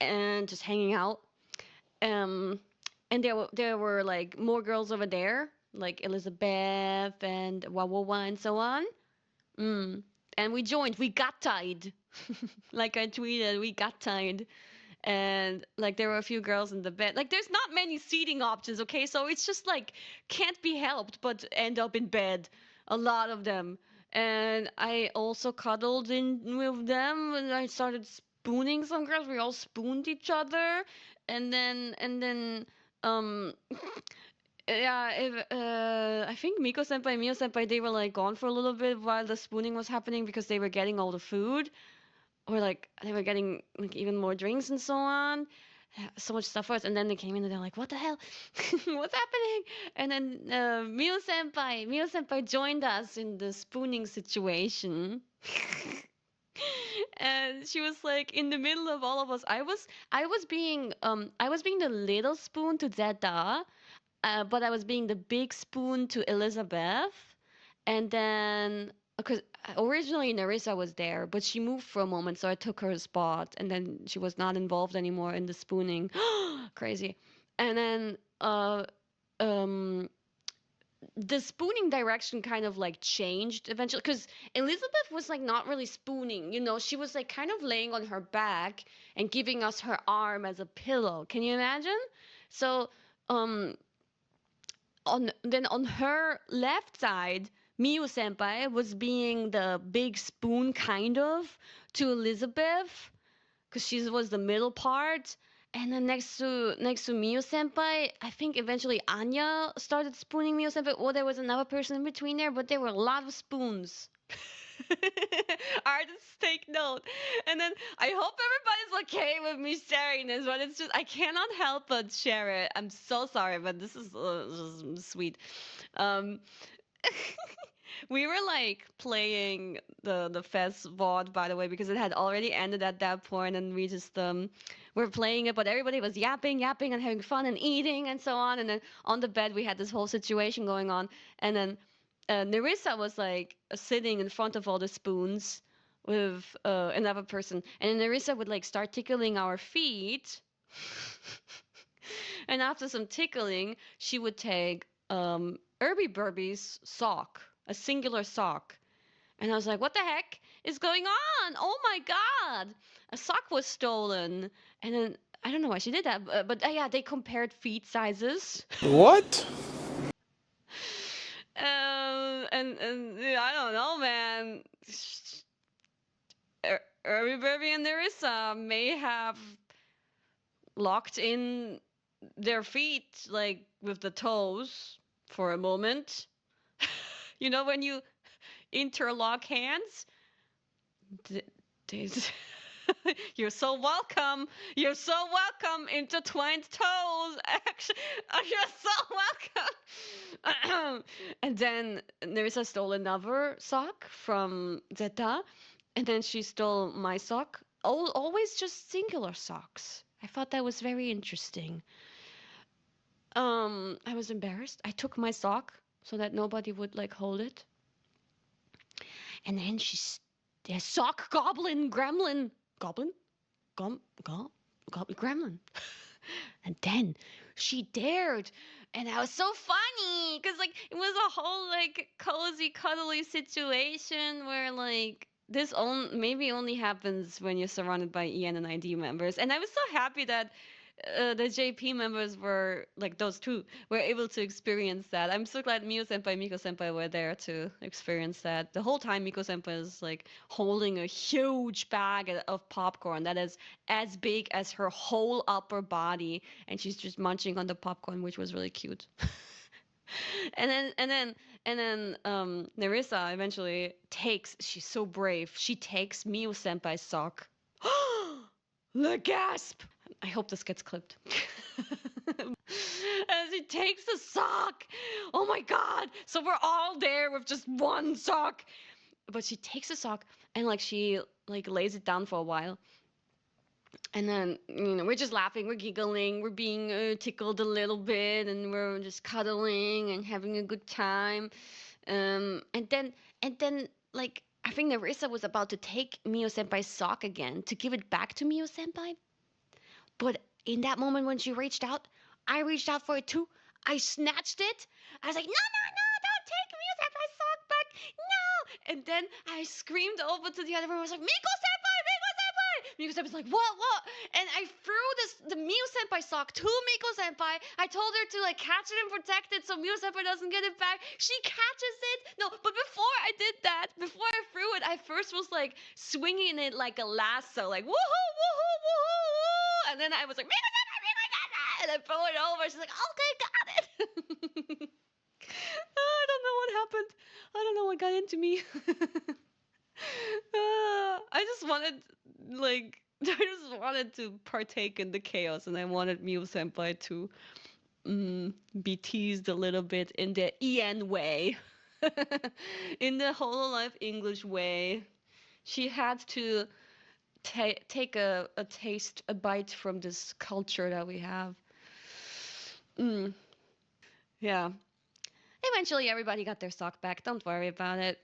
and just hanging out. Um, and there were like more girls over there, like Elizabeth and Wawawa and so on. Mm. And we joined. We got tied. Like I tweeted, we got tied. And like there were a few girls in the bed. Like there's not many seating options, okay? So it's just like can't be helped but end up in bed. A lot of them. And I also cuddled in with them and I started spooning some girls. We all spooned each other. And then um yeah, I think Miko senpai and Mio senpai they were like gone for a little bit while the spooning was happening because they were getting all the food or like they were getting like even more drinks and so on. So much stuff first, and then they came in and they're like, "What the hell? What's happening?" And then Mio senpai joined us in the spooning situation. And she was like in the middle of all of us. I was being the little spoon to Zeta, but I was being the big spoon to Elizabeth. And then, because originally Narissa was there, but she moved for a moment, so I took her spot, and then she was not involved anymore in the spooning. Crazy. And then, um, the spooning direction kind of like changed eventually, because Elizabeth was like not really spooning, she was like kind of laying on her back and giving us her arm as a pillow. Can you imagine? So, um, on her left side, Miu senpai was being the big spoon kind of to Elizabeth because she was the middle part. And then next to Miu senpai, I think eventually Anya started spooning Miu senpai, or there was another person in between there, but there were a lot of spoons. Artists take note. And then I hope everybody's okay with me sharing this, but it's just I cannot help but share it. I'm so sorry, but this is just sweet. Um, we were like playing the fest VOD, by the way, because it had already ended at that point, and we just were playing it, but everybody was yapping and having fun and eating and so on. And then on the bed we had this whole situation going on, and then Nerissa was like sitting in front of all the spoons with another person, and then Nerissa would like start tickling our feet. And after some tickling, she would take Irby Burby's sock, a singular sock. And I was like, what the heck is going on? Oh my God. A sock was stolen. And then I don't know why she did that, but yeah, they compared feet sizes. What? And yeah, I don't know, man. Irby Burby and Nerissa may have locked in their feet like with the toes for a moment. When you interlock hands? Th- You're so welcome. You're so welcome. Intertwined toes. Actually, you're so welcome. And then Nerissa stole another sock from Zeta, and then she stole my sock. Always just singular socks. I thought that was very interesting. I was embarrassed. I took my sock so that nobody would like hold it. And then there's sock goblin gremlin. Goblin? Goblin gremlin. And then she dared. And that was so funny because like it was a whole like cozy cuddly situation where like this maybe only happens when you're surrounded by EN and ID members. And I was so happy that the JP members were like those two were able to experience that. I'm so glad Mio senpai, Miko senpai were there to experience that. The whole time Miko senpai is like holding a huge bag of popcorn that is as big as her whole upper body, and she's just munching on the popcorn, which was really cute. And then Nerissa eventually she's so brave. She takes Mio senpai's sock. The gasp! I hope this gets clipped. As he takes the sock. Oh my God. So we're all there with just one sock. But she takes the sock and like she like lays it down for a while. And then, we're just laughing, we're giggling, we're being tickled a little bit, and we're just cuddling and having a good time. And then, like, I think Nerissa was about to take Mio Senpai's sock again to give it back to Mio Senpai. But in that moment when she reached out, I reached out for it too. I snatched it. I was like, no, no, no, don't take Muse Senpai sock back. No. And then I screamed over to the other room. I was like, Miko Senpai, Miko Senpai. Miko Senpai's like, what? And I threw the Muse Senpai sock to Miko Senpai. I told her to like catch it and protect it so Muse Senpai doesn't get it back. She catches it. No, but before I did that, before I threw it, I first was like swinging it like a lasso, like woohoo, woohoo, woohoo, woo. And then I was like, Miko Senpai, Miko Senpai. And I throw it over. She's like, okay, got it. I don't know what happened. I don't know what got into me. I just wanted, like, I just wanted to partake in the chaos, and I wanted Miu Senpai to be teased a little bit in the EN way, in the Hololive English way. She had to take a taste, a bite from this culture that we have. Yeah. Eventually, everybody got their sock back. Don't worry about it.